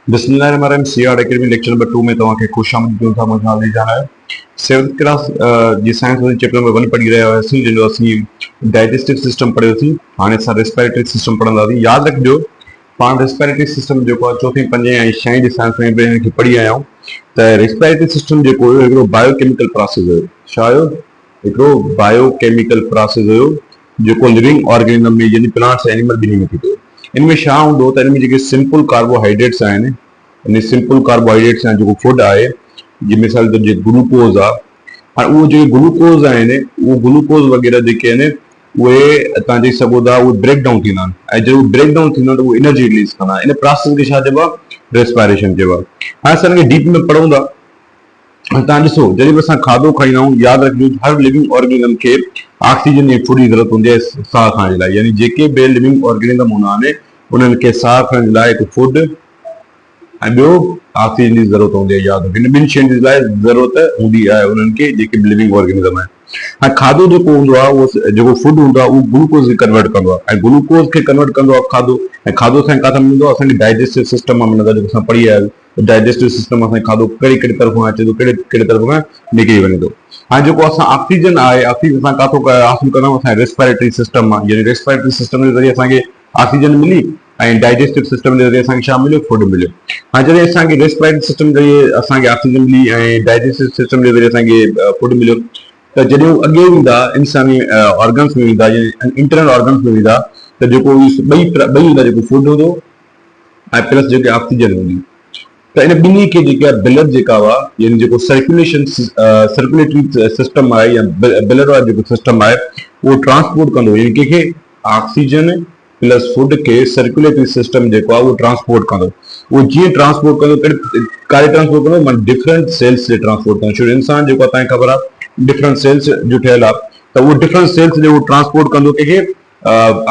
बिस्मिल्लाहिर्रहमानिर्रहीम CR academy lecture number 2 में तव्हांखे ख़ुशि आमदीद था मुंहिंजो नालो जान आहे। 7th क्लास जी साइंस वारी चैप्टर नंबर 1 पढ़ी रहिया हुआसीं जंहिंजो असीं डाइजेस्टिव सिस्टम पढ़ियोसीं। हाणे असां रेस्पिरेटरी सिस्टम पढ़ंदासीं। यादि रखिजो पाण रेस्पिरेटरी सिस्टम जेको आहे चौथीं पंजें ऐं छहें जी साइंस में बि हिनखे पढ़ी आया आहियूं त रेस्पिरेटरी सिस्टम जेको हुयो हिकिड़ो बायोकेमिकल प्रोसेस हुयो। छा हुयो? हिकिड़ो बायोकेमिकल प्रोसेस हुयो जेको लिविंग ऑर्गेनिज्म में यानी प्लांट्स एनिमल ॿिन्ही में थींदो। इनमें छा हूंदो त इनमें जेके सिंपल कार्बोहाइड्रेट्स आहिनि, इन सिंपल कार्बोहाइड्रेट्स जो फूड आहे जी मिसाल तौर ते ग्लूकोज आहे। हाणे उहो जेके ग्लूकोज आहिनि उहो ग्लूकोज वग़ैरह जेके आहिनि उहे तव्हां चई सघो था उहे ब्रेक डाउन थींदा आहिनि ऐं जॾहिं उहे ब्रेक डाउन थींदा त उहे एनर्जी रिलीज़ कंदा आहिनि। इन प्रोसेस खे छा चइबो आहे? रेस्पिरेशन चइबो आहे। हाणे असां हिनखे डीप में पढ़ूं था। तव्हां ॾिसो जॾहिं बि असां खाधो खाईंदा आहियूं यादि रखिजो हर लिविंग ऑर्गेनिज्म खे ऑक्सीजन जी फूड जी ज़रूरत हूंदी आहे साह खणण जे लाइ। यानी जेके बि लिविंग ऑर्गेनिज्म हूंदा आहिनि उन्हनि खे साह खणण जे लाइ हिकु फूड ऐं ॿियो ऑक्सीजन जी ज़रूरत हूंदी आहे। यादि हिन ॿिनि शयुनि जे लाइ ज़रूरत हूंदी आहे उन्हनि खे जेके बि लिविंग ऑर्गेनिज्म आहिनि। हाणे खाधो जेको हूंदो आहे उहो जेको फूड हूंदो आहे उहो ग्लूकोज खे कन्वर्ट कंदो आहे ऐं ग्लूकोज खे कन्वर्ट कंदो आहे खाधो। ऐं खाधो असांखे किथां मिलंदो आहे? असांखे डाइजेस्टिव सिस्टम मां मिलंदो आहे। जेको असां पढ़ी आया आहियूं डाइजेस्टिव सिस्टम असांखे खाधो कहिड़ी कहिड़ी तरफ़ां अचे थो, कहिड़े कहिड़े तरफ़ खां निकिरी वञे थो। हाणे जेको असां ऑक्सीजन आहे ऑक्सीजन असां किथां हासिल कंदा आहियूं? असांजे रेस्पिरेटरी सिस्टम मां। यानी रेस्पिरेटरी सिस्टम जे ज़रिए असांखे ऑक्सीजन मिली ऐं डाइजेस्टिव सिस्टम जे ज़रिए असांखे छा मिलियो? फूड मिलियो। हाणे जॾहिं असांखे रेस्पिरेटरी सिस्टम जे ज़रिए असांखे ऑक्सीजन मिली ऐं डाइजेस्टिव सिस्टम जे ज़रिए असांखे फूड मिलियो त जॾहिं उहे अॻे वेंदा इंसानी ऑर्गन्स में वेंदा इंटरनल ऑर्गन्स में वेंदा त जेको ॿई हूंदा जेको फूड हूंदो ऐं प्लस जेके ऑक्सीजन हूंदी त इन ॿिन्ही खे जेका ब्लड जेका हुआ यानी जेको सर्कुलेटरी सिस्टम आहे या ब्लड वारो जेको सिस्टम आहे उहो ट्रांसपोर्ट कंदो। यानी कंहिंखे ऑक्सीजन प्लस फूड खे सर्कुलेटरी सिस्टम जेको आहे उहो ट्रांसपोर्ट कंदो। उहो जीअं ट्रांसपोर्ट कंदो काॾे ट्रांसपोर्ट कंदो? माना डिफरेंट सेल्स ते ट्रांसपोर्ट कंदो। छो इंसान जेको आहे तव्हांखे ख़बर आहे डिफरेंट सेल्स जो ठहियलु आहे त उहो डिफरेंट सेल्स जो ट्रांसपोर्ट कंदो कंहिंखे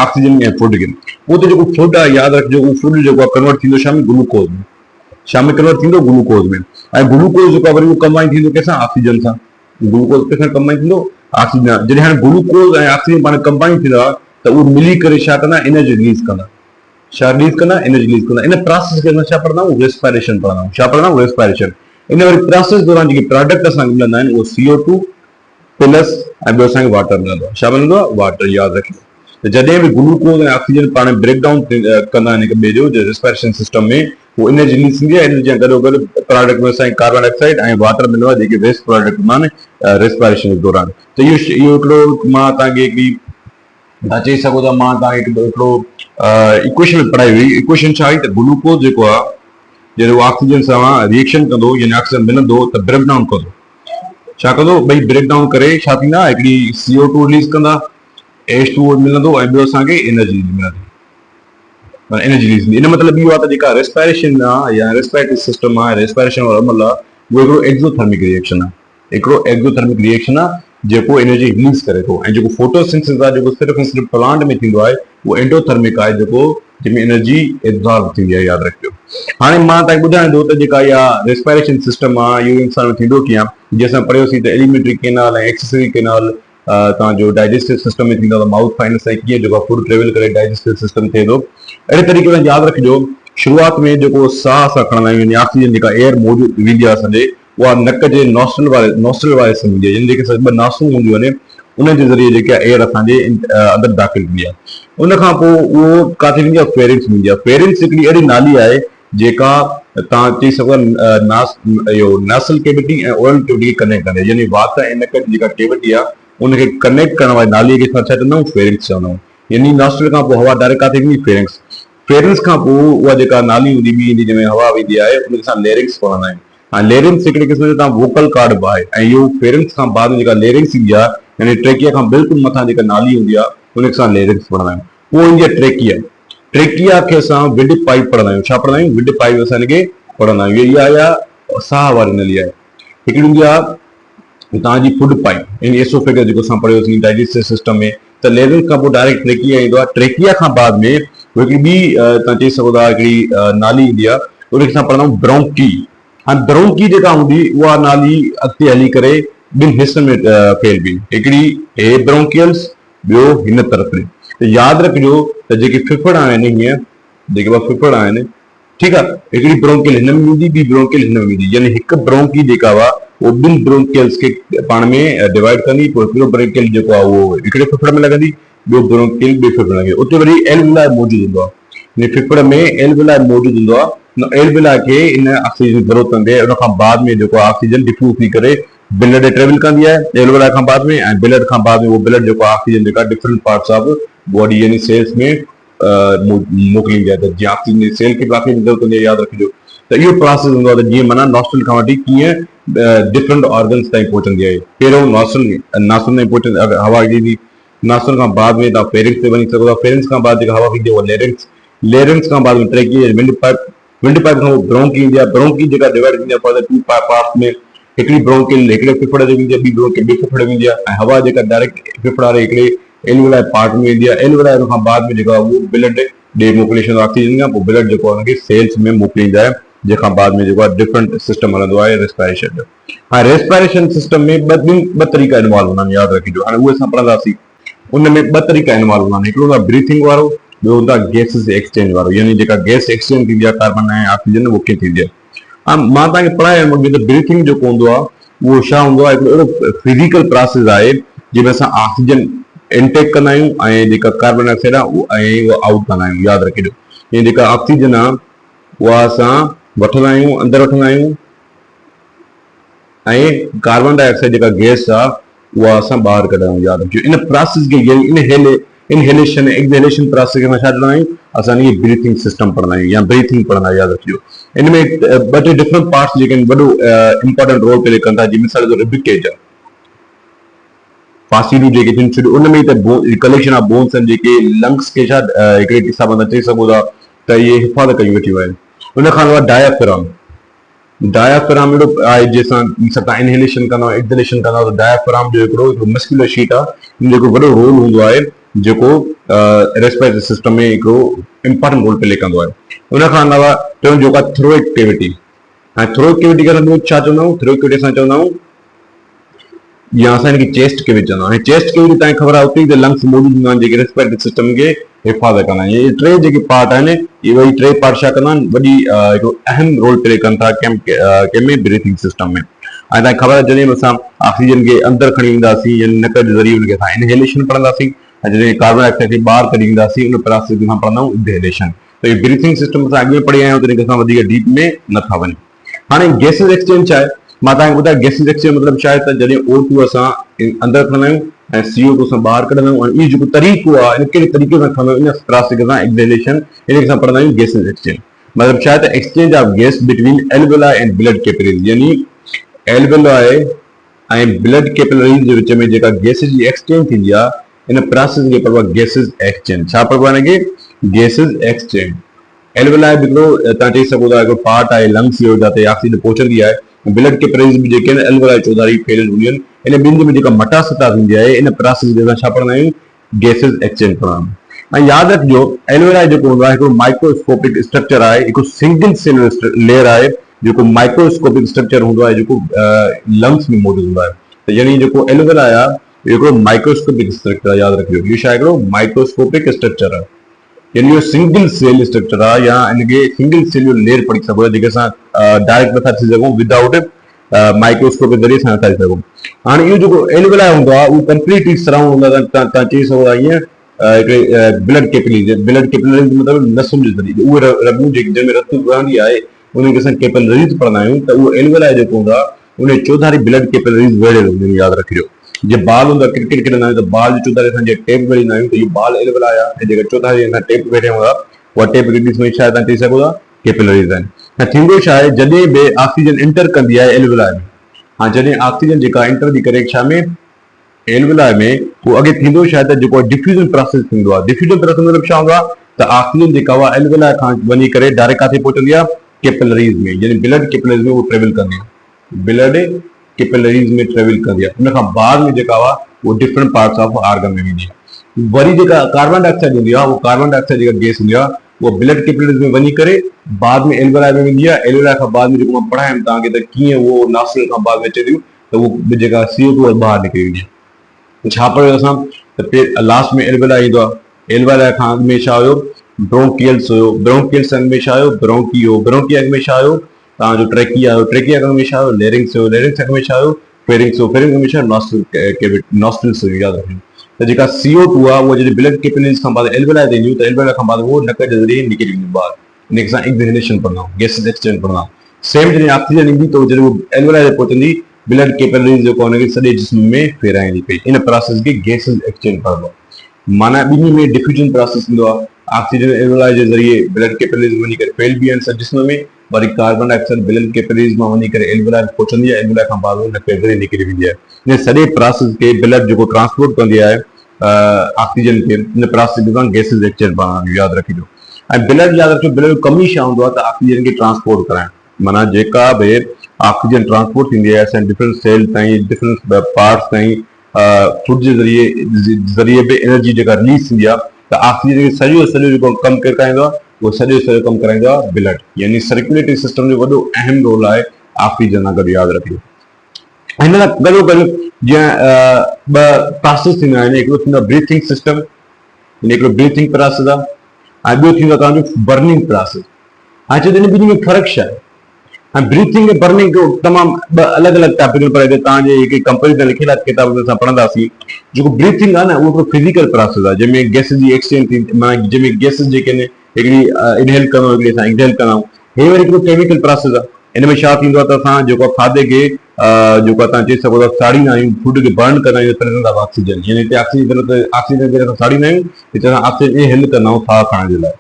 ऑक्सीजन ऐं फूड खे। उहो त जेको फूड आहे यादि रखिजो उहो फूड जेको आहे कन्वर्ट थींदो छा में? ग्लूकोज में। छा में कन्वर्ट थींदो? ग्लूकोज में। ऐं ग्लूकोज जेको आहे वरी उहो कंबाइन थींदो कंहिंसां? ऑक्सीजन सां। ग्लूकोज कंहिंसां कंबाइन थींदो? ऑक्सीजन। जॾहिं हाणे ग्लूकोज ऐं ऑक्सीजन पाण कंबाइन थींदा त उहे मिली करे छा कंदा? एनर्जी रिलीज़ कंदा। छा रिलीज़ कंदा? एनर्जी रिलीज़ कंदा। इन प्रोसेस खे असां छा पढ़ंदा आहियूं? रेस्पिरेशन पढ़ंदा आहियूं। छा पढ़ंदा आहियूं? रेस्पिरेशन। इन वरी प्रोसेस दौरान जेके प्रोडक्ट असांखे मिलंदा आहिनि उहो CO2 प्लस ऐं ॿियो असांखे वाटर मिलंदो आहे। छा मिलंदो आहे? वाटर। यादि रखियो त जॾहिं बि ग्लूकोज ऐं ऑक्सीजन पाण ब्रेक डाउन कंदा आहिनि हिक ॿिए जो रेस्पिरेशन सिस्टम में उहो एनर्जी रिलीज़ थींदी आहे। एनर्जी सां गॾोगॾु प्रोडक्ट में असांखे कार्बन डाइऑक्साइड ऐं वाटर मिलंदो आहे जेके वेस्ट प्रोडक्ट हूंदा आहिनि रेस्पिरेशन जे दौरान। त इहो हिकिड़ो मां तव्हांखे हिकिड़ी तव्हां चई सघो था मां तव्हांखे हिकिड़ो इक्वेशन पढ़ाई हुई। इक्वेशन छा हुई त ग्लूकोज जेको आहे जॾहिं उहो ऑक्सीजन सां रिएक्शन कंदो यानी ऑक्सीजन मिलंदो त ब्रेक डाउन कंदो। छा कंदो? ॿई ब्रेक डाउन करे छा थींदा? हिकिड़ी CO2 रिलीज़ कंदा, H2O मिलंदो ऐं ॿियो असांखे एनर्जी मिलंदी। एनर्जी रिलीज़ थींदी। इन मतिलबु इहो आहे त जेका रेस्पिरेशन आहे या रेस्पिरेटरी सिस्टम आहे रेस्पिरेशन वारो अमल आहे उहो हिकिड़ो एक्सोथर्मिक रिएक्शन आहे। हिकिड़ो एक्सोथर्मिक रिएक्शन आहे जेको एनर्जी रिलीज़ करे थो। ऐं जेको फोटोसिंथेसिस आहे जेको सिर्फ़ु ऐं सिर्फ़ु प्लांट में थींदो आहे उहो एंडोथर्मिक आहे जेको जंहिंमें एनर्जी एब्ज़ॉर्ब थींदी आहे। यादि रखिजो। हाणे मां तव्हांखे ॿुधायां थो त जेका इहा रेस्पिरेशन सिस्टम आहे इहो इंसान में थींदो कीअं? जीअं असां पढ़ियोसीं त एलिमेंट्री केनाल ऐं एक्सेसरी केनाल तव्हांजो डाइजेस्टिव सिस्टम में थींदो आहे। माउथ फाइनल सां कीअं जेको फूड ट्रेवल करे डाइजेस्टिव सिस्टम थिए थो। अहिड़े तरीक़े सां यादि रखिजो शुरूआति में जेको साह असां खणंदा आहियूं यानी ऑक्सीजन जेका एयर मौजूदु वेंदी आहे असांजे उहा नक जे नॉस्ट्रल वारे हिसे में ईंदी आहे। यानी जेके ॿ नासूं हूंदियूं आहिनि उन जे ज़रिए जेका एयर असांजे अंदरि दाख़िल थींदी आहे। उन खां पोइ उहो किथे वेंदी आहे? फेरिंग्स में वेंदी आहे। फेरिंग्स हिकिड़ी अहिड़ी नाली आहे जेका तव्हां चई सघो इहो नासल केविटी ऐं ओरल केविटी खे कनेक्ट कंदे। यानी वात ऐं नक जी जेका केविटी आहे उनखे कनेक्ट करण वारी नालीअ खे असां छा चवंदा आहियूं? फेरिंग्स चवंदा आहियूं। यानी नॉस्ट्रल खां पोइ हवा डायरेक्ट किथे वेंदी? फेरिंग्स। फेरिंग्स खां पोइ उहा जेका नाली हूंदी ॿी ईंदी जंहिंमें हवा वेंदी आहे उनखे असां लेरिंग्स पढ़ंदा आहियूं। हाणे लेरिंग्स हिकिड़े क़िस्म जो तव्हां वोकल कार्ड बि आहे ऐं इहो फेरिंग्स खां बाद में जेका लेरिंग्स ईंदी आहे यानी ट्रेकिया खां बिल्कुलु मथां जेका नाली हूंदी आहे उनखे असां लेरिंग्स पढ़ंदा आहियूं। पोइ ईंदी आहे ट्रेकिया। ट्रेकिया खे असां विड पाइप पढ़ंदा आहियूं। छा पढ़ंदा आहियूं? विड पाइप असां हिनखे पढ़ंदा आहियूं। इहा साह वारी नली आहे। हिकिड़ी हूंदी आहे तव्हांजी फूड पाइप यानी एसोफेगस जेको असां पढ़ियोसीं डाइजेस्टिव सिस्टम में त लेरिंग्स खां पोइ डायरेक्ट ट्रेकिया ईंदो आहे। ट्रेकिया खां बाद में हिकिड़ी ॿी तव्हां चई सघो था हिकिड़ी नाली ईंदी आहे उनखे असां पढ़ंदा आहियूं ब्रोंकी। हाणे ब्रोंकी जेका हूंदी उहा नाली अॻिते हली करे ॿिनि हिसनि में फैलिबी। हिकिड़ी हे ब्रोंकियल्स ॿियो हिन तरफ़। त यादि रखिजो त जेके फिफड़ आहिनि हीअं जेके ॿ फिफड़ आहिनि ठीक आहे। हिकिड़ी ब्रोंकियल हिन में वेंदी, ॿी ब्रोंकियल हिन में वेंदी, यानी हिकु ब्रोंकी जेका हुआ वो ॿिनि ब्रोंकियल्स खे पाण में डिवाइड कंदी, पोइ हिकिड़ो ब्रोंकियल जेको आहे उहो हिकिड़े फेफड़ में लॻंदी, ॿियो ब्रोंकियल ॿिए फेफड़ में लॻंदी। उते वरी एल्वियोलाई मौजूदु हूंदो आहे, फेफड़ में एल्वियोलाई मौजूदु हूंदो आहे। एल्वियोलाई खे इन ऑक्सीजन जी ज़रूरत कंदी आहे, उन खां बाद में जेको ऑक्सीजन डिफ्यूज़ थी करे ब्लड ट्रेवल कंदी आहे एल्वियोलाई खां बाद में, ऐं ब्लड खां बाद में उहो ब्लड जेको ऑक्सीजन जेका डिफरेंट पार्ट्स ऑफ बॉडी यानी सेल्स में मोकिलींदी आहे। त जीअं ऑक्सीजन सेल खे ऑक्सीजन जी ज़रूरत हूंदी आहे, यादि रखिजो। त इहो प्रोसेस हूंदो आहे, त जीअं माना नॉस्ट्रल खां वठी कीअं डिफरेंट ऑर्गन्स ताईं पहुचंदी आहे। पहिरियों नासुल ताईं पहुचंदी हवा ईंदी, नासुल खां बाद में तव्हां फेरिंग्स ते वञी सघो था, फेरिंग्स खां बाद जेका हवा ईंदी आहे उहा लेरिंग्स, लेरिंग्स खां बाद में trachea wind pipe, wind pipe खां ब्रोंकी ईंदी आहे, ब्रोंकी जेका डिवाइड थींदी आहे फर्दर टू पार्ट्स में, हिकिड़ी ब्रोंकियल हिकिड़े फेफड़ ते वेंदी आहे, ॿी ब्रोंकियल ॿिए फेफड़ में वेंदी आहे, ऐं हवा जेका डायरेक्ट फेफड़ वारे हिकिड़े एल्वियोलाई पार्ट में वेंदी आहे। एल्वियोलाई खां बाद में जेका उहो ब्लड ॾे मोकिले ऑक्सीजन खां, पोइ ब्लड जेको आहे हुनखे सेल्स में मोकिलींदा आहे, जंहिंखां बाद में जेको आहे डिफरेंट सिस्टम हलंदो आहे रेस्पिरेशन जो। हाणे रेस्पिरेशन सिस्टम में ॿ तरीक़ा इन्वॉल्व हूंदा आहिनि, यादि रखिजो। हाणे उहे असां पढ़ंदासीं। उन में ॿ तरीक़ा इन्वॉल्व हूंदा आहिनि, हिकिड़ो हूंदो आहे ब्रीथिंग वारो, ॿियो हूंदो आहे गैसिस एक्सचेंज वारो, यानी जेका गैस एक्सचेंज थींदी आहे कार्बन ऐं ऑक्सीजन उहो कीअं थींदी आहे। मां तव्हांखे पढ़ायो त ब्रीथिंग जेको हूंदो आहे उहो छा हूंदो आहे, हिकिड़ो अहिड़ो फिज़िकल प्रोसेस आहे जंहिंमें असां ऑक्सीजन इनटेक कंदा आहियूं ऐं जेका कार्बन डाइऑक्साइड आहे उहो आउट कंदा आहियूं, यादि रखिजो। ऐं जेका ऑक्सीजन आहे उहा असां वठंदा आहियूं, अंदरि वठंदा आहियूं, ऐं कार्बन डाइऑक्साइड जेका गैस आहे उहा असां ॿाहिरि कढंदा आहियूं, यादि रखिजो। इन प्रोसेस खे इनहेलेशन एक्सहेलेशन प्रोसेस खे असां छा चवंदा आहियूं, असां इनखे ब्रीथिंग सिस्टम पढ़ंदा आहियूं या ब्रीथिंग पढ़ंदा आहियूं, यादि रखिजो। इन में ॿ टे डिफरेंट पार्ट्स जेके आहिनि वॾो इंपॉर्टेंट रोल प्ले कनि था, जीअं मिसाल जो रिबिकेज आहे, फांसीलू जेके थियनि उन में त कलेक्शन ऑफ बोन्स आहिनि जेके लंग्स खे छा हिकिड़े हिसाब सां चई सघो था त इहे हिफ़ाज़त कयूं वेठियूं आहिनि। उन खां अलावा डायाफ्राम, डायाफ्राम अहिड़ो आहे जंहिंसां तव्हां इनहेलेशन कंदव एक्सहेलेशन कंदव, त डायाफ्राम जो हिकिड़ो मस्कुलर शीट आहे, जेको वॾो रोल हूंदो आहे, जेको रेस्पिरेटरी सिस्टम में हिकिड़ो इंपॉर्टेंट रोल प्ले कंदो आहे। उन खां अलावा टियों जेको आहे थ्रोइक कैविटी। हाणे थ्रोइक कैविटी खे छा चवंदा आहियूं, थ्रोइक कैविटी असां चवंदा आहियूं या असां हिनखे चेस्ट कैविटी चवंदा आहियूं। चेस्ट कैविटी तव्हांखे ख़बर आहे, उते ई त लंग्स मौजूदु हूंदा आहिनि जेके रेस्पिरेटरी सिस्टम खे हिफ़ाज़त कंदा आहिनि। इहे टे जेके पार्ट आहिनि, इहे वरी टे पार्ट छा कंदा आहिनि, वॾी हिकिड़ो अहम रोल प्ले कनि था कंहिंमें ब्रीथिंग सिस्टम में। ऐं तव्हांखे ख़बर आहे जॾहिं असां ऑक्सीजन खे अंदरि खणी ईंदासीं यानी नक जे ज़रिए हुनखे असां इनहेलेशन पढ़ंदासीं, ऐं जॾहिं कार्बन डाइऑक्साइड खे ॿाहिरि कढी ईंदासीं उन प्रोसेस खे असां पढ़ंदा आहियूं एक्सहेलेशन। त इहे ब्रीथिंग सिस्टम असां अॻु में पढ़ी आया आहियूं, तॾहिं असां वधीक डीप में नथा वञूं। हाणे गैसिस एक्सचेंज छा आहे, मां तव्हांखे ॿुधायां गैसिस एक्सचेंज मतिलबु छा आहे, त जॾहिं O2 असां अंदरि खणंदा आहियूं ऐं CO2 असां ॿाहिरि कढंदा आहियूं, ऐं इहो जेको तरीक़ो आहे इन कहिड़े तरीक़े सां खणंदा आहियूं, इन प्रोसेस खे असां एक्सहेलेशन इनखे असां पढ़ंदा आहियूं गैसिस एक्सचेंज। मतिलबु छा आहे त exchange of gas between alveoli and blood capillaries, यानी एल्वियोलाई ऐं ब्लड कैपिलरीज जे विच में जेका गैसिस जी एक्सचेंज थींदी आहे, इन प्रोसेस खे पढ़बो आहे गैसिस एक्सचेंज। छा पढ़बो आहे हिनखे, गैसिस एक्सचेंज। एल्वियोलाई बि हिकिड़ो तव्हां चई सघो था हिकिड़ो पार्ट आहे लंग्स जो, जिते ऑक्सीजन पहुचंदी आहे। ब्लड कैपिलरीज बि जेके आहिनि एल्वियोलाई चौधारी फैलियल हूंदियूं आहिनि। इन ॿिनि में जेका मटासता थींदी आहे, इन प्रोसेस खे असां छा पढ़ंदा आहियूं, गैसिस एक्सचेंज पढ़ंदा आहियूं। ऐं यादि रखिजो एल्वियोलाई जेको हूंदो आहे हिकिड़ो माइक्रोस्कोपिक स्ट्रक्चर आहे, हिकु सिंगल सेल लेयर आहे, जेको माइक्रोस्कोपिक स्ट्रक्चर हूंदो आहे, जेको लंग्स में मौजूदु हूंदो आहे। त यानी जेको एल्वियोलाई आहे हिकिड़ो माइक्रोस्कोपिक स्ट्रक्चर आहे, यादि रखिजो। इहो छा आहे, हिकिड़ो माइक्रोस्कोपिक स्ट्रक्चर आहे, यानी इहो सिंगल सेल स्ट्रक्चर आहे, या इनखे सिंगल सेल्यूलर लेयर पढ़ी सघो था, जेके असां डायरेक्ट नथा थी सघूं विदाउट माइक्रोस्कोप जे ज़रिए सां नथा थी सघूं। हाणे इहो जेको एल्वियोलाई हूंदो आहे उहो कंप्लीटली सराउंड हूंदो आहे, तव्हां चई सघो था ईअं हिकिड़े ब्लड कैपिलरीज मतिलबु नसुनि जे ज़रिए, उहे रॻूं जेके जंहिंमें रत वहंदी आहे उनखे असां कैपिलरीज पढ़ंदा आहियूं। त उहो एल्वियोलाई जेको हूंदो आहे उन चौधारी ब्लड कैपिलरीज वेड़ियल हूंदियूं आहिनि, यादि रखिजो। जीअं बाल हूंदो आहे, क्रिकेट खेॾंदा आहियूं त बाल जी चौधारी असां जीअं टेप वेड़ींदा आहियूं, त इहो बाल एल्वियोलाई आहे, ऐं जेका चौधारी असां टेप वेठे हूंदा उहा टेप रिलीज़ में छा आहे, तव्हां चई सघो था कैपिलरीज आहिनि। ऐं थींदो छा आहे, जॾहिं बि ऑक्सीजन इंटर कंदी आहे एल्वियोलाई में, हाँ जॾहिं ऑक्सीजन जेका इंटर थी करे छा में एल्वियोलाई में, उहो अॻे थींदो छा आहे त जेको डिफ्यूजन प्रोसेस थींदो आहे। डिफ्यूजन प्रोसेस मतिलबु छा हूंदो आहे त ऑक्सीजन जेका उहा एल्वियोलाई खां वञी करे डायरेक्ट किथे पहुचंदी आहे, कैपिलरीज में, यानी ब्लड कैपिलरीज में उहो ट्रेवल कंदी आहे, ब्लड कैपिलरीज में ट्रेवल कंदी आहे। उन खां बाद में जेका आहे उहो डिफरेंट पार्ट्स ऑफ ऑर्गन में वेंदी आहे। वरी जेका कार्बन डाइऑक्साइड हूंदी आहे, उहो कार्बन डाइऑक्साइड जेका गैस हूंदी आहे उहा ब्लड कैपिलरीज में वञी करे बाद में एल्वियोलाई में वेंदी आहे। एल्वियोलाई खां बाद में जेको मां पढ़ायमि तव्हांखे त कीअं उहो नासुल खां बाद में अचे थियूं, त उहो जेका CO2 ॿाहिरि निकिरी वेंदी आहे। छा पढ़ियो असां त लास्ट में एल्वियोलाई ईंदो आहे। एल्वियोलाई खां अॻु में छा हुयो, ब्रोंकियल्स हुयो, ब्रोंकियल्स अंग में छा आयो, ब्रोंकी हो, ब्रोंकी अंग में छा आयो तव्हांजो ट्रेकिया आयो, ट्रेकिया अंग में छा आयो, लेरिंग्स हुयो, लेरिंग्स अंग में छा आयो, फेरिंग्स हो, फेरिंग्स अंग में छा नॉस्ट्रल नॉस्ट्रल्स हुयो, याद रखियो। त जेका CO2 आहे उहा जॾहिं ब्लड कैपिलरीज़ खां बाद एल्वेलाई ते ईंदियूं त एल्वेलाई खां बाद उहो नक जे ज़रिए निकिरी वेंदियूं ॿाहिरि, इनखे असां एक्सहेलेशन पढ़ंदा आहियूं, गैसेस एक्सचेंज पढ़ंदा आहियूं। सेम जॾहिं ऑक्सीजन ईंदी त जॾहिं उहो एल्वेलाई ते पहुचंदी ब्लड कैपिलरीज़ जेको आहे हुनखे सॼे जिस्म में फेराईंदी पई, इन प्रोसेस खे गैसेस एक्सचेंज पढ़ंदो आहे। माना ॿिन्ही में डिफ्यूजन प्रोसेस थींदो आहे, ऑक्सीजन एल्वेलाई जे ज़रिए ब्लड कैपिलरीज़ वञी करे फैलिबी आहिनि सॼे जिस्म में, वरी कार्बन डाइऑक्साइड ब्लड कैपिलरीज़ मां वञी करे एल्वेलाई पहुचंदी आहे, एल्वेलाई खां बाद नक जे ज़रिए निकिरी वेंदी आहे। इन सॼे प्रोसेस खे ब्लड जेको ट्रांसपोर्ट कंदी आहे ऑक्सीजन के इन प्रोसेस में गैसेस एक्सचेंज पढ़ंदा, याद रखिजो। ऐं ब्लड याद रखिजो, ब्लड कमी छा हूंदो आहे त ऑक्सीजन खे ट्रांसपोर्ट कराइण, माना जेका बि ऑक्सीजन ट्रांसपोर्ट थींदी आहे असां डिफरेंट सेल ताईं, डिफरेंट पार्ट्स ताईं, फूड जे ज़रिए बि एनर्जी जेका रिलीज थींदी आहे त ऑक्सीजन खे सॼो सॼो जेको कमु कराईंदो आहे उहो सॼो सॼो कमु कराईंदो आहे ब्लड, यानी सर्कुलेटरी सिस्टम जो वॾो अहम रोल आहे ऑक्सीजन सां गॾु, याद रखिजो। हिन सां गॾोगॾु जीअं ॿ प्रोसेस थींदा आहिनि, हिकिड़ो थींदो आहे ब्रीथिंग सिस्टम, हिकिड़ो ब्रीथिंग प्रोसेस आहे, ऐं ॿियो थींदो आहे तव्हांजो बर्निंग प्रोसेस। हाणे चयो ॿिन्ही में फ़र्क़ु छा आहे? ऐं ब्रीथिंग ऐं बर्निंग जो तमामु ॿ अलॻि अलॻि टॉपिक पर अगरि तव्हांजे हिकु कंपेरिजन लिखियल आहे किताब में असां पढ़ंदासीं। जेको ब्रीथिंग आहे न उहो हिकिड़ो फिज़िकल प्रोसेस आहे जंहिंमें गैस जी एक्सचेंज थींदी, माना जंहिंमें गैसेस जेके आहिनि हिकिड़ी इनहेल कंदा आहियूं, हिकिड़ी असां एक्सहेल कंदा आहियूं, हे वरी हिकिड़ो केमिकल प्रोसेस आहे। हिन में छा थींदो आहे त असां जेको खाधे खे जेको तव्हां चई सघो था साड़ींदा आहियूं, फूड खे बर्न कंदा आहियूं, प्रेजेंस ऑफ ऑक्सीजन, यानी हिते ऑक्सीजन खे असां साड़ींदा आहियूं, हिते असां ऑक्सीजन इनहेल कंदा आहियूं साह खणण जे लाइ।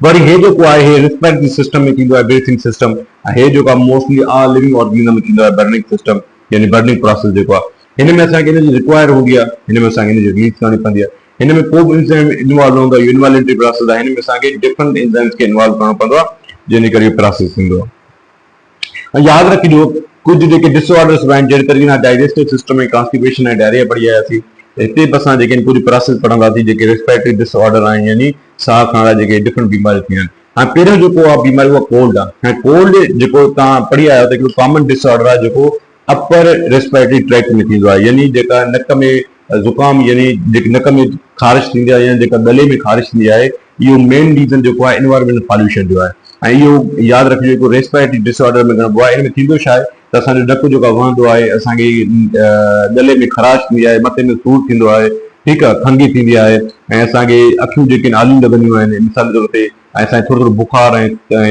वरी हे जेको आहे हे रिस्पिरेटरी सिस्टम में थींदो आहे ब्रीथिंग सिस्टम, हे जेको आहे मोस्टली ऑल लिविंग ऑर्गेनिज्म में थींदो आहे बर्निंग सिस्टम, यानी बर्निंग प्रोसेस जेको आहे। हिन में असांखे हिनजी रिक्वायर हूंदी आहे, हिन में असांखे हिनजी रिलीज करणी पवंदी आहे, हिन में को बि एंजाइम इन्वॉल्व हूंदो आहे, इन्वॉलेंटरी प्रोसेस आहे, हिन में असांखे डिफरेंट एंजाइम्स खे इन्वॉल्व करणो पवंदो आहे, जंहिंजे करे इहो प्रोसेस थींदो आहे। यादि रखिजो कुझु जेके डिसऑर्डर्स आहिनि, जहिड़े तरीक़े सां डाइजेस्टिव सिस्टम में कॉन्स्टिपेशन ऐं डायरिया पढ़ी आयासीं, हिते बि असां जेके कुझु प्रोसेस पढ़ंदासीं जेके रेस्पिरेटरी डिसऑर्डर आहिनि, यानी साह खणण लाइ जेके डिफरेंट बीमारियूं थींदियूं आहिनि। हाणे पहिरियों जेको आहे बीमारी उहा कोल्ड आहे। हाणे कोल्ड जेको तव्हां पढ़ी आया त हिकिड़ो कॉमन डिसऑर्डर आहे जेको अपर रेस्पिरेटरी ट्रैक्ट में थींदो आहे, यानी जेका नक में ज़ुकाम, यानी जेकी नक में ख़ारिश थींदी आहे या जेका गले में ख़ारिश थींदी आहे, इहो मेन रीज़न जेको आहे एनवायरमेंटल पॉल्यूशन जो आहे। ऐं इहो यादि रखिजो जेको रेस्पिरेटरी डिसऑर्डर में ॻणिबो आहे, हिन में थींदो छा आहे त असांजो नक जेको वहंदो आहे, असांखे गले में ख़राश थींदी आहे, मथे में सूर थींदो आहे, ठीकु आहे, खंघि थींदी आहे, ऐं असांखे अखियूं जेके आलियूं लॻंदियूं आहिनि मिसाल जे तौर ते, ऐं असांखे थोरो थोरो बुखार ऐं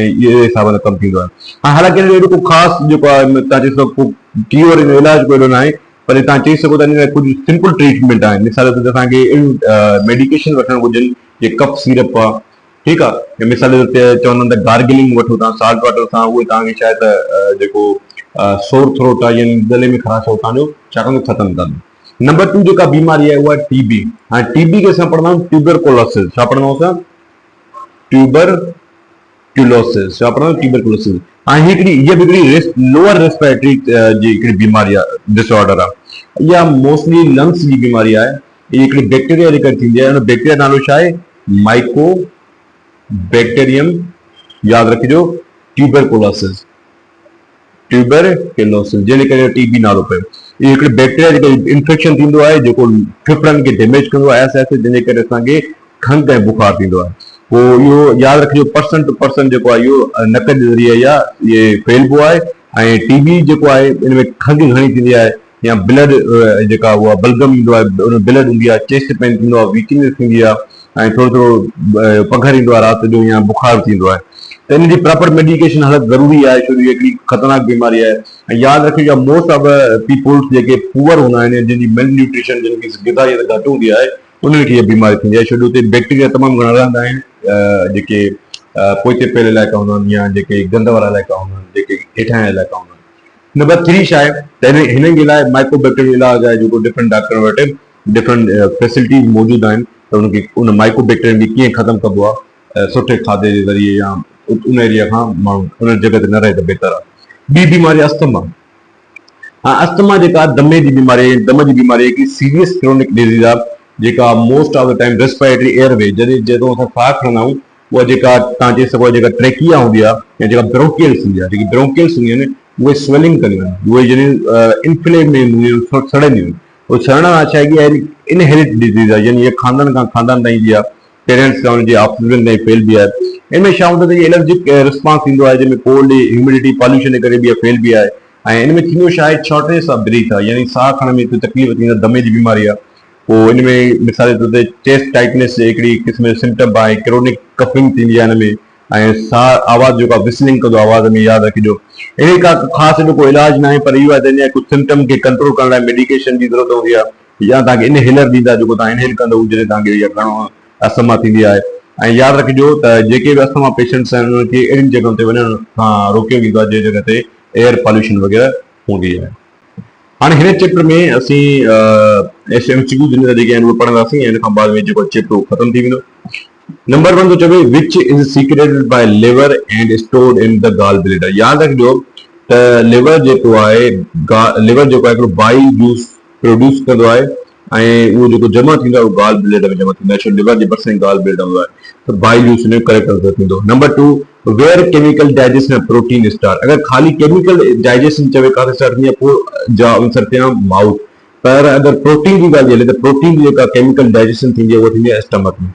इहे हिसाब सां कमु थींदो आहे। हाणे हालांकि अहिड़ो को ख़ासि जेको आहे तव्हां चई सघो क्यूर इलाज को एॾो न आहे, पर तव्हां चई सघो था हिन में कुझु सिंपल ट्रीटमेंट आहिनि। मिसाल जे तौर ते असांखे मेडिकेशन वठणु घुरिजनि, जीअं कफ सीरप आहे, ठीकु आहे, मिसाल जे तौर ते चवंदा आहिनि त गार्गिलिंग वठो तव्हां साल्ट वाटर सां, उहे तव्हांखे शायदि जेको सोर थ्रोट आहे यानी गले में ख़राश आहे तव्हांजो छा कंदो, ख़तमु कंदो। नंबर 2 जेका बीमारी आहे उहा आहे टीबी। हाणे टीबी खे असां पढ़ंदा आहियूं ट्यूबरकुलोसिस। छा पढ़ंदा आहियूं असां? ट्यूबरकुलोसिस। छा पढ़ंदा आहियूं? ट्यूबरकुलोसिस। हाणे हिकिड़ी इहा बि हिकिड़ी लोअर रेस्पिरेटरी जी हिकिड़ी बीमारी आहे, डिसऑर्डर आहे। इहा मोस्टली लंग्स जी बीमारी आहे। इहा हिकिड़ी बैक्टीरिया जे करे थींदी आहे। हुन बैक्टीरिया नालो छा आहे? Mycobacterium. यादि रखिजो, ट्यूबरकुलोसिस, ट्यूबरकुलोसिस, जंहिंजे करे टीबी नालो पियो। इहो हिकिड़ी बैक्टीरिया जेको इन्फेक्शन थींदो आहे, जेको फेफड़नि खे डैमेज कंदो आहे ऐसे जंहिंजे करे असांखे खंघि ऐं बुखार थींदो आहे। पोइ इहो यादि रखिजो, पर्सन टू पर्सन जेको आहे इहो नक जे ज़रिए या इहे फैलिबो आहे। ऐं टीबी जेको आहे इन में खंघि घणी थींदी आहे, या ब्लड जेका उहा बलगम ईंदो आहे, उन ब्लड हूंदी आहे, चेस्ट पेन थींदो आहे, वीकनेस थींदी आहे, ऐं थोरो थोरो पघर ईंदो आहे राति जो, या बुखार थींदो आहे। त इन जी प्रॉपर मेडिकेशन हलणु ज़रूरी आहे, छो जो हिकिड़ी ख़तरनाक बीमारी आहे। ऐं यादि रखिजो, मोस्ट ऑफ पीपुल्स जेके पुअर हूंदा आहिनि, जंहिंजी मेल न्यूट्रिशन, जिनकी ग़िज़ाइत घटि हूंदी आहे, उन्हनि खे इहा बीमारी थींदी आहे, छो जो हुते बैक्टीरिया तमामु घणा रहंदा आहिनि, जेके पोइते फैल इलाइक़ा हूंदा आहिनि, या जेके गंद वारा इलाइक़ा हूंदा आहिनि, जेके हेठां इलाइक़ा हूंदा आहिनि। नंबर 3 छा आहे त हिन जे लाइ माइक्रोबैक्टीरियल इलाज आहे, जेको डिफरेंट डॉक्टर वटि डिफरेंट फैसिलिटीज़ मौजूदु आहिनि, त उनखे उन माइक्रोबैक्टीरियम खे कीअं ख़तमु कबो आहे सुठे खाधे जे ज़रिए, या उन एरिया खां माण्हू उन जॻह ते न रहे त बहितर आहे। ॿी बीमारी अस्थमा। अस्थमा जेका दमे जी बीमारी आहे, दम जी बीमारी हिकिड़ी सीरियस क्रोनिक डिज़ीज़ आहे, जेका most of the time respiratory airway, जॾहिं असां साह खणंदा आहियूं, उहा जेका तव्हां चई सघो जेका ट्रेकिया हूंदी आहे, या जेका ब्रोंकियल्स हूंदी आहे, जेकी ब्रोंकियल्स हूंदियूं आहिनि उहे स्वेलिंग कंदियूं आहिनि, उहे जॾहिं इन्फ्लेम में हूंदियूं आहिनि, सड़ंदियूं आहिनि। उहो सड़ण छा आहे कि इनहेरिट डिज़ीज़ आहे, यानी इहा ख़ानदान खां ख़ानदान ताईं ईंदी आहे। पेरेंट्स का उनजी ऑक्सीजन ताईं फेल बि आहे। इनमें छा हूंदो त एलर्जिक रिस्पॉन्स थींदो आहे, जंहिंमें कोल्ड ह्यूमिडिटी पॉल्यूशन जे करे बि फेल बि आहे। ऐं इनमें थींदो छा आहे, शॉर्टनेस ऑफ ब्रीथ आहे, यानी साह खणण में तकलीफ़ थींदी आहे, दमे जी बीमारी आहे। पोइ इनमें मिसाल जे तौर ते चेस्ट टाइटनेस हिकिड़ी क़िस्म जो सिम्टम आहे, क्रोनिक कफिंग थींदी आहे इनमें, ऐं साह आवाज़ जेको आहे विस्लिंग कंदो आवाज़ में, यादि रखिजो। इन का ख़ासि एॾो को इलाज न आहे, पर इहो आहे त इन कुझु सिम्टम खे कंट्रोल करण लाइ मेडिकेशन जी ज़रूरत हूंदी आहे, या तव्हांखे इनहेलर ॾींदा जेको तव्हां इनहेल कंदो जॾहिं तव्हांखे इहा घणो अस्थमा थींदी आहे। ऐं यादि रखिजो त जेके बि अस्थमा पेशेंट्स आहिनि उन्हनि खे अहिड़ियुनि जॻहियुनि ते वञण खां रोकियो वेंदो आहे जंहिं जॻह ते एयर पॉल्यूशन वग़ैरह हूंदी आहे। हाणे हिन चैप्टर में असीं एमसीक्यू जेके आहिनि उहे पढ़ंदासीं, ऐं इन खां बाद में जेको चैप्टर ख़तमु थी वेंदो। नंबर 1 तो चवे which is secreted by liver and stored in the gall bladder. याद रखिजो त लिवर जेको आहे हिकिड़ो बाइल जूस प्रोड्यूस कंदो आहे, ऐं उहो जेको जमा थींदो आहे उहो गॉल ब्लैडर में जमा थींदो आहे। छो लिवर जे भरिसां गॉल ब्लैडर हूंदो आहे, त बाइल जूस इन जो करेक्ट थींदो। Number 2 where chemical digestion of protein start. अगर खाली केमिकल डाइजेशन चवे काथे स्टार्ट थींदी आहे, पोइ जा आंसर थिया माउथ। पर अगर प्रोटीन जी ॻाल्हि हले त प्रोटीन जी जेका केमिकल डाइजेशन थींदी आहे उहा थींदी आहे स्टमक में।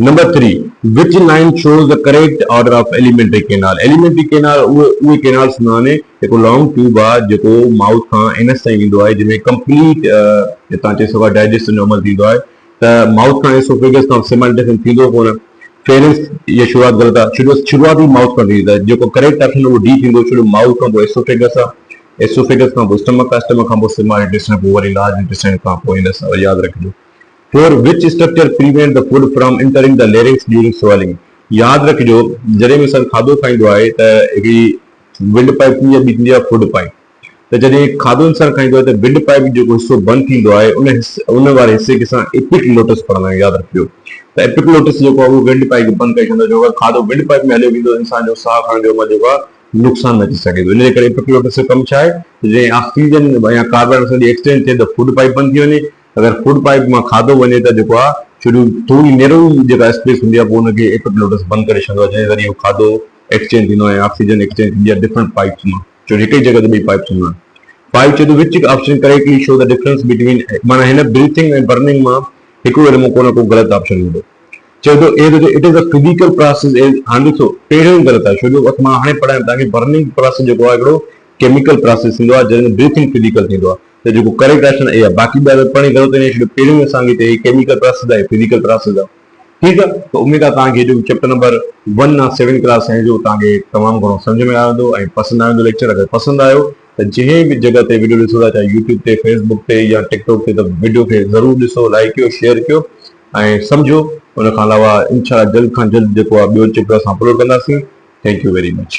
Number 3 which line shows the correct order of alimentary canal. Alimentary canal उहे कैनाल्स हूंदा आहिनि, हिकु लॉन्ग ट्यूब आहे जेको माउथ खां एनस ताईं वेंदो आहे, जंहिंमें कंप्लीट तव्हां चई सघो डाइजेशन जो अमल थींदो आहे। त माउथ खां एसोफेगस खां सिमल्टेनियस थींदो कोन, फेरिंग्स इहा शुरूआत ग़लति आहे, शुरूआत ई माउथ खां थींदी आहे। जेको करेक्ट ऑप्शन उहो डी थींदो, छो माउथ खां पोइ एसोफेगस आहे, एसोफेगस खां पोइ स्टमक आहे, स्टमक खां पोइ स्मॉल इंटेस्टाइन, पोइ वरी लार्ज इंटेस्टाइन खां पोइ इनस आहे। यादि रखिजो। 4 which structure prevent the food from entering the larynx during swallowing। यादि रखिजो जॾहिं बि इंसान खाधो खाईंदो आहे त हिकिड़ी विंड पाइप थींदी आहे, ॿी थींदी आहे फूड पाइप। त जॾहिं खाधो इंसान खाईंदो आहे त विंड पाइप जेको हिसो बंदि थींदो आहे, उन वारे हिसे खे असां एपिग्लोटिस पढ़ंदा आहियूं। यादि रखिजो त एपिग्लोटिस जेको आहे उहो विंड पाइप खे बंदि करे छॾींदो, जो अगरि खाधो विंड पाइप में हलियो वेंदो इंसान जो साह खणण जो अमल जेको आहे नुक़सान न अची सघे थो। इन जे करे एपिग्लोटिस जो कमु छा आहे, जॾहिं ऑक्सीजन या कार्बन डाइऑक्साइड एक्सचेंज थिए त फूड पाइप बंदि थी वञे। अगर फूड पाइप में खाधो वञे त जेको आहे शुरू थोड़ी नेरो जेका स्पेस हूंदी आहे पोइ हुनखे एपिग्लोटिस बंदि करे छॾींदो आहे, जंहिं ज़रिए खाधो एक्सचेंज थींदो आहे, ऑक्सीजन एक्सचेंज थींदी आहे डिफरेंट पाइप्स मां, छो हिकु ई जॻह ते ॿई पाइप्स हूंदा आहिनि। 5 चए थो which option correctly show the difference between, माना हिन ब्रीथिंग ऐं बर्निंग मां हिकिड़ो हिन में को न को ग़लति ऑप्शन हूंदो। चए थो it is a physical process. हाणे ॾिसो पहिरियों ई ग़लति आहे, छो जो मां हाणे पढ़ायां तव्हांखे बर्निंग प्रोसेस जेको आहे हिकिड़ो केमिकल प्रोसेस थींदो आहे, जंहिंमें ब्रीथिंग फिजिकल थींदो आहे। त जेको करेक्ट ऑप्शन ए आहे, बाक़ी ॿ पढ़ी ग़लति आहे, छो पहिरियों असांखे हिते केमिकल प्रोसेस आहे, फिजिकल प्रोसेस आहे। ठीकु आहे, त उमेद आहे तव्हांखे जो चैप्टर नंबर 1 आहे 7 क्लास आहे जो तव्हांखे तमामु घणो सम्झ में आयो हूंदो ऐं पसंदि आयो हूंदो लेक्चर। अगरि पसंदि आयो त जंहिं बि जॻह ते वीडियो ॾिसो था, चाहे यूट्यूब ते, फेसबुक ते या टिकटॉक ते, त वीडियो खे ज़रूरु ॾिसो, लाइक कयो, शेयर कयो ऐं सम्झो। उन खां अलावा इंशाअल्लाह जल्द खां जल्द जेको आहे ॿियो चैप्टर असां अपलोड कंदासीं। Thank U very much.